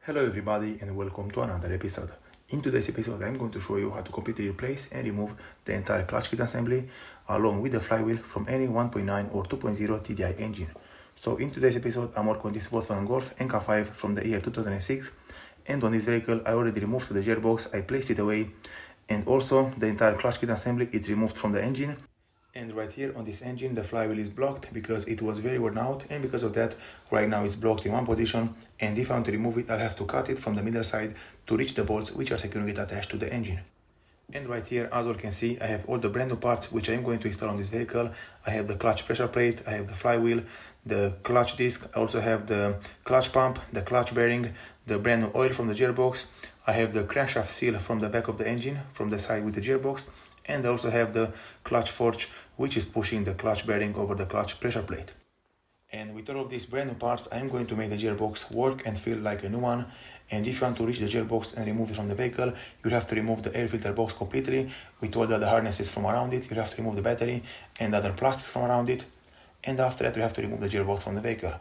Hello everybody and welcome to another episode. In today's episode I'm going to show you how to completely replace and remove the entire clutch kit assembly along with the flywheel from any 1.9 or 2.0 TDI engine. So in today's episode I'm working on this Volkswagen Golf Mk5 from the year 2006, and on this vehicle I already removed the gearbox, I placed it away, and also the entire clutch kit assembly is removed from the engine. And right here on this engine the flywheel is blocked because it was very worn out, and because of that right now it's blocked in one position, and if I want to remove it I'll have to cut it from the middle side to reach the bolts which are securing it attached to the engine. And right here, as you can see, I have all the brand new parts which I am going to install on this vehicle. I have the clutch pressure plate, I have the flywheel, the clutch disc, I also have the clutch pump, the clutch bearing, the brand new oil from the gearbox. I have the crankshaft seal from the back of the engine, from the side with the gearbox, and I also have the clutch forge which is pushing the clutch bearing over the clutch pressure plate. And with all of these brand new parts, I am going to make the gearbox work and feel like a new one. And if you want to reach the gearbox and remove it from the vehicle, you have to remove the air filter box completely with all the other harnesses from around it. You have to remove the battery and other plastic from around it. And after that, you have to remove the gearbox from the vehicle.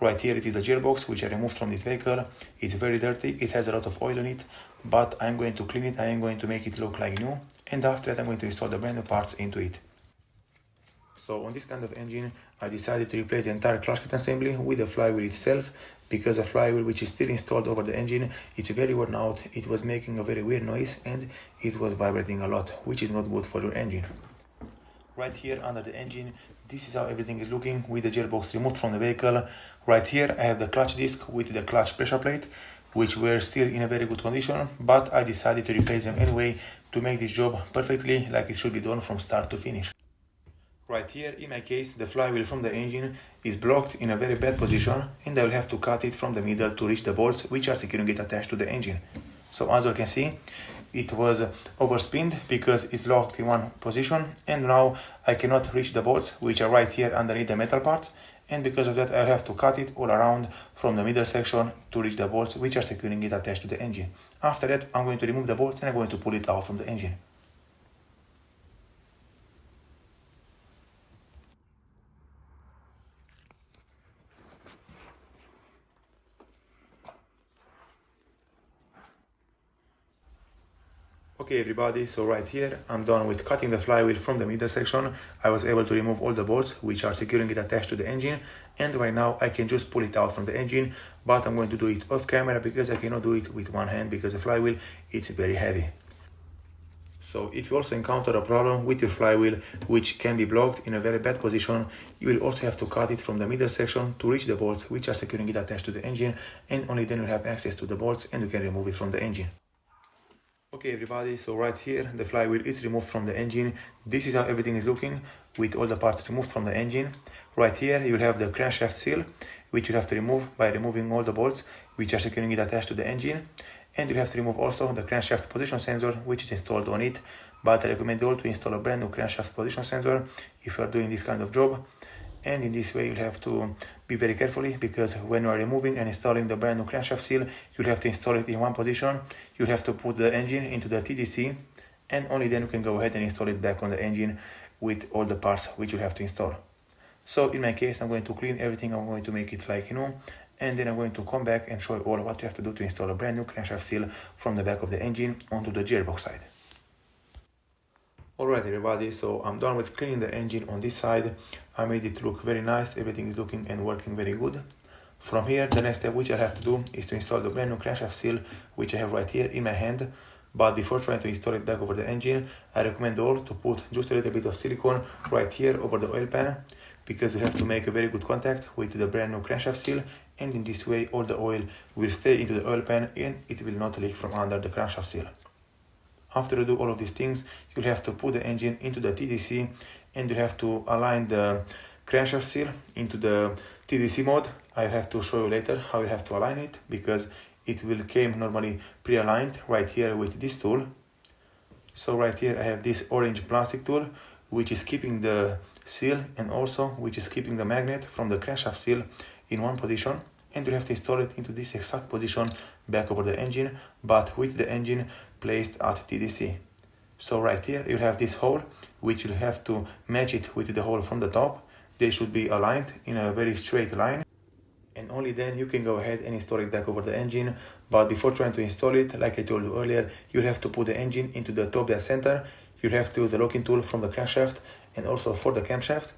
Right here, it is the gearbox which I removed from this vehicle. It's very dirty, it has a lot of oil on it, but I'm going to clean it, I am going to make it look like new. And after that, I'm going to install the brand new parts into it. So on this kind of engine, I decided to replace the entire clutch kit assembly with the flywheel itself, because the flywheel which is still installed over the engine, it's very worn out, it was making a very weird noise and it was vibrating a lot, which is not good for your engine. Right here under the engine, this is how everything is looking with the gearbox removed from the vehicle. Right here I have the clutch disc with the clutch pressure plate, which were still in a very good condition, but I decided to replace them anyway to make this job perfectly like it should be done from start to finish. Right here, in my case, the flywheel from the engine is blocked in a very bad position, and I will have to cut it from the middle to reach the bolts which are securing it attached to the engine. So as you can see, it was overspinned because it's locked in one position, and now I cannot reach the bolts which are right here underneath the metal parts, and because of that I'll have to cut it all around from the middle section to reach the bolts which are securing it attached to the engine. After that, I'm going to remove the bolts and I'm going to pull it out from the engine. Okay everybody, so right here I'm done with cutting the flywheel from the middle section. I was able to remove all the bolts which are securing it attached to the engine, and right now I can just pull it out from the engine, but I'm going to do it off camera because I cannot do it with one hand because the flywheel is very heavy. So if you also encounter a problem with your flywheel which can be blocked in a very bad position, you will also have to cut it from the middle section to reach the bolts which are securing it attached to the engine, and only then you have access to the bolts and you can remove it from the engine. Okay everybody, so right here the flywheel is removed from the engine. This is how everything is looking with all the parts removed from the engine. Right here you will have the crankshaft seal which you have to remove by removing all the bolts which are securing it attached to the engine, and you have to remove also the crankshaft position sensor which is installed on it, but I recommend you all to install a brand new crankshaft position sensor if you are doing this kind of job. And in this way you'll have to be very carefully, because when you are removing and installing the brand new crankshaft seal, you'll have to install it in one position. You'll have to put the engine into the TDC, and only then you can go ahead and install it back on the engine with all the parts which you have to install. So in my case, I'm going to clean everything, I'm going to make it like new, and then I'm going to come back and show you all what you have to do to install a brand new crankshaft seal from the back of the engine onto the gearbox side. Alright everybody, so I'm done with cleaning the engine on this side. I made it look very nice, everything is looking and working very good. From here, the next step which I have to do is to install the brand new crankshaft seal which I have right here in my hand. But before trying to install it back over the engine, I recommend all to put just a little bit of silicone right here over the oil pan, because you have to make a very good contact with the brand new crankshaft seal, and in this way all the oil will stay into the oil pan and it will not leak from under the crankshaft seal. After you do all of these things, you'll have to put the engine into the TDC, and you have to align the crankshaft seal into the TDC mode. I have to show you later how you have to align it, because it will came normally pre-aligned right here with this tool. So right here I have this orange plastic tool which is keeping the seal and also which is keeping the magnet from the crankshaft seal in one position, and you have to install it into this exact position back over the engine, but with the engine placed at TDC. So right here you have this hole which you have to match it with the hole from the top. They should be aligned in a very straight line. and only then you can go ahead and install it back over the engine. But before trying to install it, like I told you earlier, you'll have to put the engine into the top dead center. You'll have to use the locking tool from the crankshaft and also for the camshaft,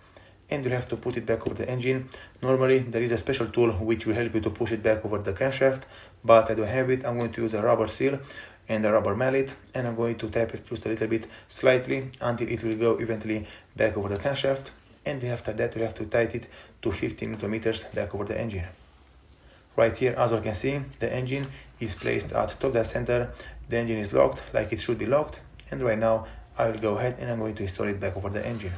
and you'll have to put it back over the engine. Normally there is a special tool which will help you to push it back over the crankshaft, but I don't have it. I'm going to use a rubber seal and a rubber mallet, and I'm going to tap it just a little bit slightly until it will go eventually back over the crankshaft, and after that you have to tighten it to 15 Nm back over the engine. Right here, as you can see, the engine is placed at top dead center. The engine is locked like it should be locked, and right now I will go ahead and I'm going to install it back over the engine.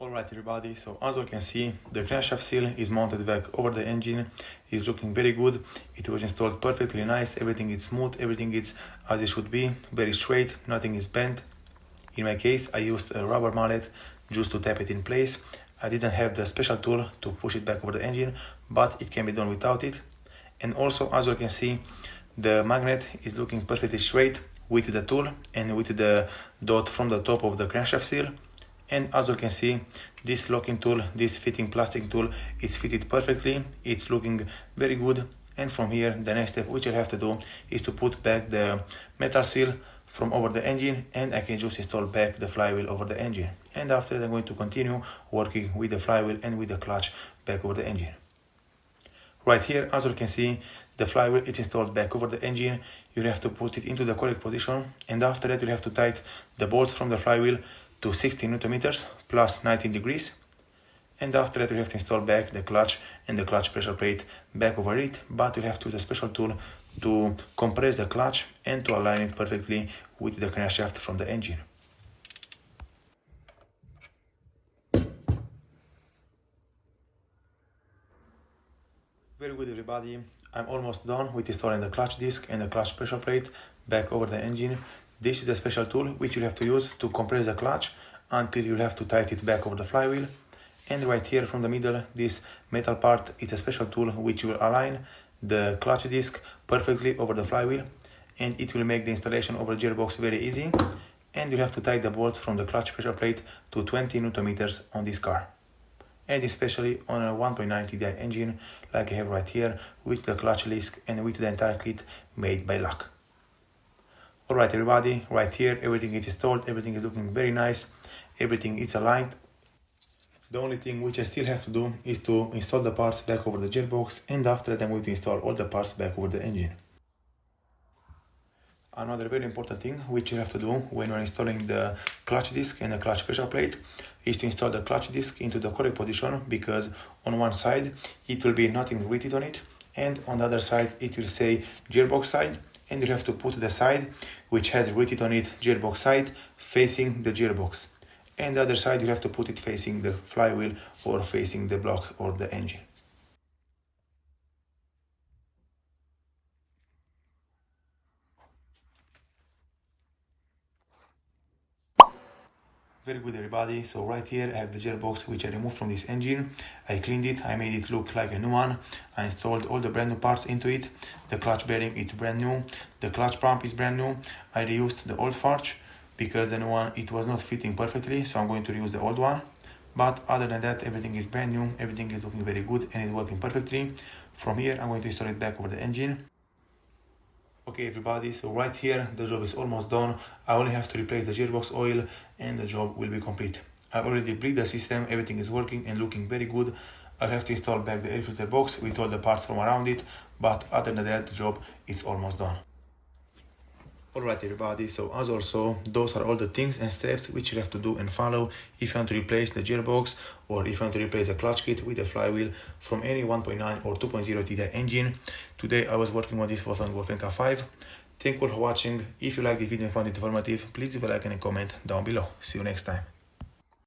Alright everybody, so as you can see, the crankshaft seal is mounted back over the engine. It's looking very good. It was installed perfectly nice. Everything is smooth, everything is as it should be, very straight, nothing is bent. In my case, I used a rubber mallet just to tap it in place. I didn't have the special tool to push it back over the engine, but it can be done without it. And also, as you can see, the magnet is looking perfectly straight with the tool and with the dot from the top of the crankshaft seal. And as you can see, this locking tool, this fitting plastic tool, is fitted perfectly. It's looking very good. And from here, the next step which I have to do is to put back the metal seal from over the engine, and I can just install back the flywheel over the engine. And after that, I'm going to continue working with the flywheel and with the clutch back over the engine. Right here, as you can see, the flywheel is installed back over the engine. You have to put it into the correct position, and after that you have to tighten the bolts from the flywheel to 16 Nm plus 19 degrees. And after that you have to install back the clutch and the clutch pressure plate back over it, but you have to use a special tool to compress the clutch and to align it perfectly with the crankshaft from the engine. Very good everybody, I'm almost done with installing the clutch disc and the clutch pressure plate back over the engine. This is a special tool which you have to use to compress the clutch until you have to tighten it back over the flywheel. And right here from the middle, this metal part is a special tool which will align the clutch disc perfectly over the flywheel, and it will make the installation over the gearbox very easy. And you have to tighten the bolts from the clutch pressure plate to 20 Nm on this car, and especially on a 1.9 TDI engine like I have right here, with the clutch disc and with the entire kit made by Luck. Alright everybody, right here everything is installed, everything is looking very nice, everything is aligned. The only thing which I still have to do is to install the parts back over the gearbox, and after that I'm going to install all the parts back over the engine. Another very important thing which you have to do when you're installing the clutch disc and the clutch pressure plate is to install the clutch disc into the correct position, because on one side it will be nothing written on it, and on the other side it will say gearbox side, and you have to put the side which has written on it gearbox side facing the gearbox, and the other side you have to put it facing the flywheel or facing the block or the engine. Very good everybody, so right here I have the gearbox which I removed from this engine. I cleaned it, I made it look like a new one. I installed all the brand new parts into it. The clutch bearing is brand new, the clutch pump is brand new. I reused the old forge because the new one, it was not fitting perfectly, so I'm going to reuse the old one. But other than that, everything is brand new, everything is looking very good and it's working perfectly. From here I'm going to install it back over the engine. Okay everybody, so right here the job is almost done. I only have to replace the gearbox oil and the job will be complete. I already bleed the system, everything is working and looking very good. I'll have to install back the air filter box with all the parts from around it, but other than that the job is almost done. Alright everybody, so as also, those are all the things and steps which you have to do and follow if you want to replace the gearbox or if you want to replace the clutch kit with the flywheel from any 1.9 or 2.0 TDI engine. Today I was working on this with Mk5. Thank you all for watching. If you liked the video and found it informative, please leave a like and a comment down below. See you next time.